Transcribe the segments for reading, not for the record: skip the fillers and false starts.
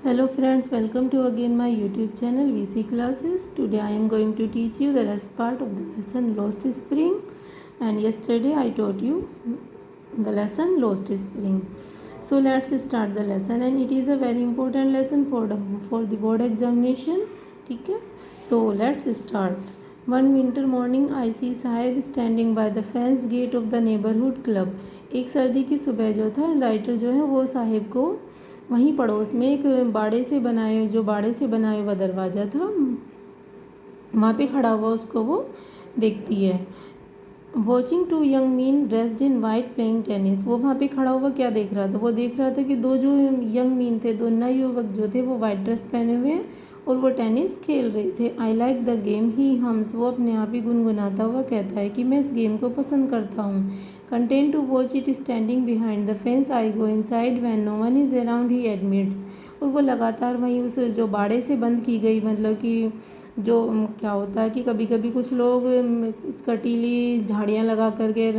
Hello friends, welcome to again my YouTube channel VC Classes. Today I am going to teach you the last part of the lesson Lost Spring, and yesterday I taught you the lesson Lost Spring. So let's start the lesson, and it is a very important lesson for the board examination. ठीक है, so let's start. One winter morning I see Sahib standing by the fenced gate of the neighborhood club. एक सर्दी की सुबह जो था writer जो है वो साहिब को वहीं पड़ोस में एक बाड़े से बनाए हुआ दरवाज़ा था, वहाँ पे खड़ा हुआ उसको वो देखती है। Watching two young men dressed in white playing tennis. वो वहाँ पे खड़ा हुआ क्या देख रहा था? वो देख रहा था कि दो जो यंग मीन थे, दो नए युवक जो थे वो वाइट ड्रेस पहने हुए हैं और वो टेनिस खेल रहे थे। I like the game he hums. वो अपने आप ही गुनगुनाता हुआ कहता है कि मैं इस गेम को पसंद करता हूँ। Content to watch it standing behind the fence I go inside when no one is around he admits. और वो लगातार वहीं उस जो बाड़े से बंद की गई, मतलब कि जो क्या होता है कि कभी कभी कुछ लोग कटीली झाड़ियाँ लगा करके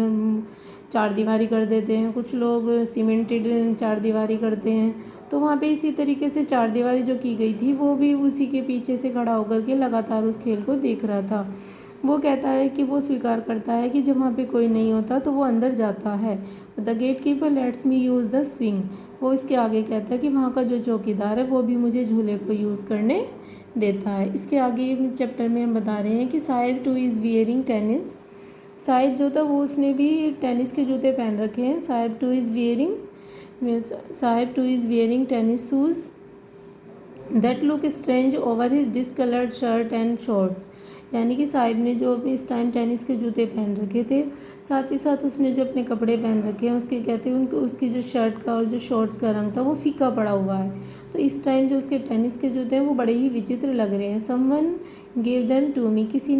चार दीवारी कर देते हैं, कुछ लोग सीमेंटेड चार दीवारी करते हैं। तो वहाँ पे इसी तरीके से चार दीवारी जो की गई थी वो भी उसी के पीछे से खड़ा होकर के लगातार उस खेल को देख रहा था। वो कहता है कि वो स्वीकार करता है कि जब वहाँ पे कोई नहीं होता तो वो अंदर जाता है। The gatekeeper lets me use the swing. वो इसके आगे कहता है कि वहाँ का जो चौकीदार है वो भी मुझे झूले को यूज़ करने देता है। इसके आगे चैप्टर में हम बता रहे हैं कि Sahib two is wearing tennis. Sahib जो था वो उसने भी टेनिस के जूते पहन रखे हैं। Sahib two is wearing tennis shoes that look strange over his discoloured shirt and shorts. यानी कि साहिब ने जो अपने इस टाइम टेनिस के जूते पहन रखे थे, साथ ही साथ उसने जो अपने कपड़े पहन रखे हैं उसके कहते हैं उनको उसकी जो शर्ट का और जो शॉर्ट्स का रंग था वो फीका पड़ा हुआ है। तो इस टाइम जो उसके टेनिस के जूते हैं वो बड़े ही विचित्र लग रहे हैं। Someone gave them to me. किसी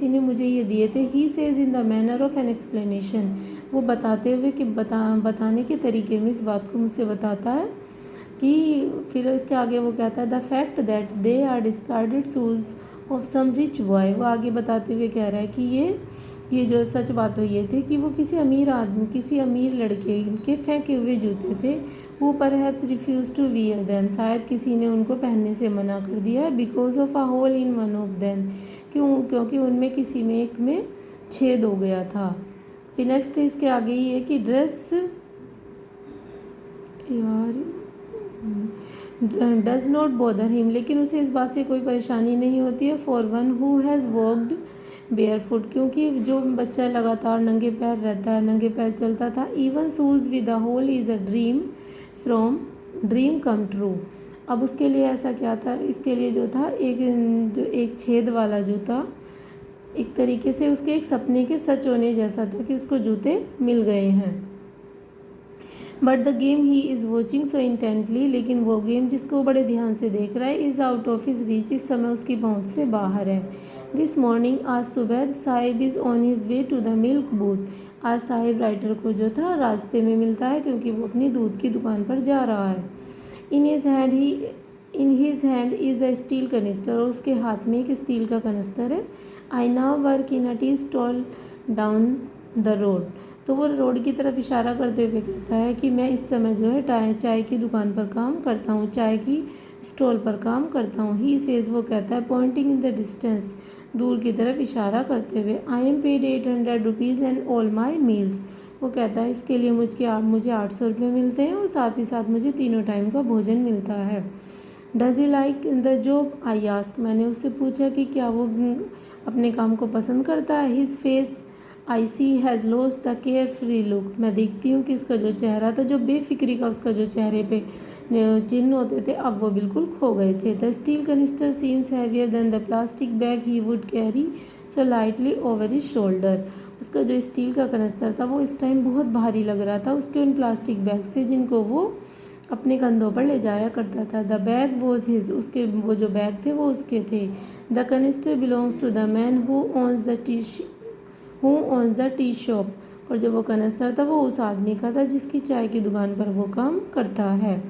ने मुझे ये दिए थे। He says in the manner of an explanation. वो बताते हुए कि बताने के तरीके में इस बात को मुझसे बताता है कि फिर इसके आगे वो कहता है the fact that they are discarded shoes of some rich boy. वो आगे बताते हुए कह रहा है कि ये जो सच बात तो ये थी कि वो किसी अमीर लड़के के फेंके हुए जूते थे। वो perhaps refuse to wear them. शायद किसी ने उनको पहनने से मना कर दिया। Because of a hole in one of them. क्योंकि उनमें किसी में एक में छेद हो गया था। फिर नेक्स्ट इसके आगे ही है कि dress does not bother him. लेकिन उसे इस बात से कोई परेशानी नहीं होती है। For one who has walked bear foot. क्योंकि जो बच्चा लगातार नंगे पैर रहता है, नंगे पैर चलता था। Even shoes with a hole is a dream come true. अब उसके लिए ऐसा क्या था? इसके लिए जो था एक छेद वाला जूता एक तरीके से उसके एक सपने के सच होने जैसा था कि उसको जूते मिल गए हैं। But the game he is watching so intently. लेकिन वो गेम जिसको वो बड़े ध्यान से देख रहा है is out of his reach. इस समय उसकी पहुंच से बाहर है। दिस मॉर्निंग आज सुबह Saheb is on his way to the milk booth. आज साहिब राइटर को जो था रास्ते में मिलता है क्योंकि वो अपनी दूध की दुकान पर जा रहा है। In his hand is a steel canister. और उसके हाथ में एक स्टील का कनिस्टर है। I now work in a tea stall down the road. तो वो रोड की तरफ इशारा करते हुए कहता है कि मैं इस समय जो है चाय की दुकान पर काम करता हूँ, चाय की स्टॉल पर काम करता हूँ। He says. वो कहता है पॉइंटिंग इन द डिस्टेंस। दूर की तरफ इशारा करते हुए। I am paid 800 rupees and all my meals. वो कहता है इसके लिए मुझे 800 रुपये मिलते हैं और साथ ही साथ मुझे तीनों टाइम का भोजन मिलता है। Does he like the job I ask. मैंने उससे पूछा कि क्या वो अपने काम को पसंद करता है। His face I see has lost the carefree look. मैं देखती हूँ कि उसका जो चेहरा था, जो बेफिक्री का उसका जो चेहरे पे चिन्ह होते थे, अब वो बिल्कुल खो गए थे। The steel canister seems heavier than the plastic bag he would carry so lightly over his shoulder. उसका जो स्टील का कनिस्टर था वो इस टाइम बहुत भारी लग रहा था उसके उन प्लास्टिक बैग से जिनको वो अपने कंधों पर ले जाया करता था। The bag was his. उसके वो जो बैग थे वो उसके थे। The canister belongs to the man who owns the tea shop. और जो वो कनिस्टर था वो उस आदमी का था जिसकी चाय की दुकान पर वो काम करता है।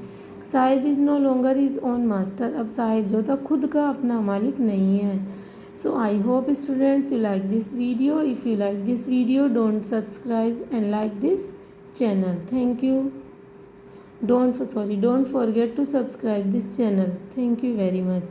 Sahib is no longer his own master. अब साहिब जो था खुद का अपना मालिक नहीं है। So I hope students you like this video. If you like this video don't subscribe and like this channel. Thank you. don't forget to subscribe this channel. Thank you very much.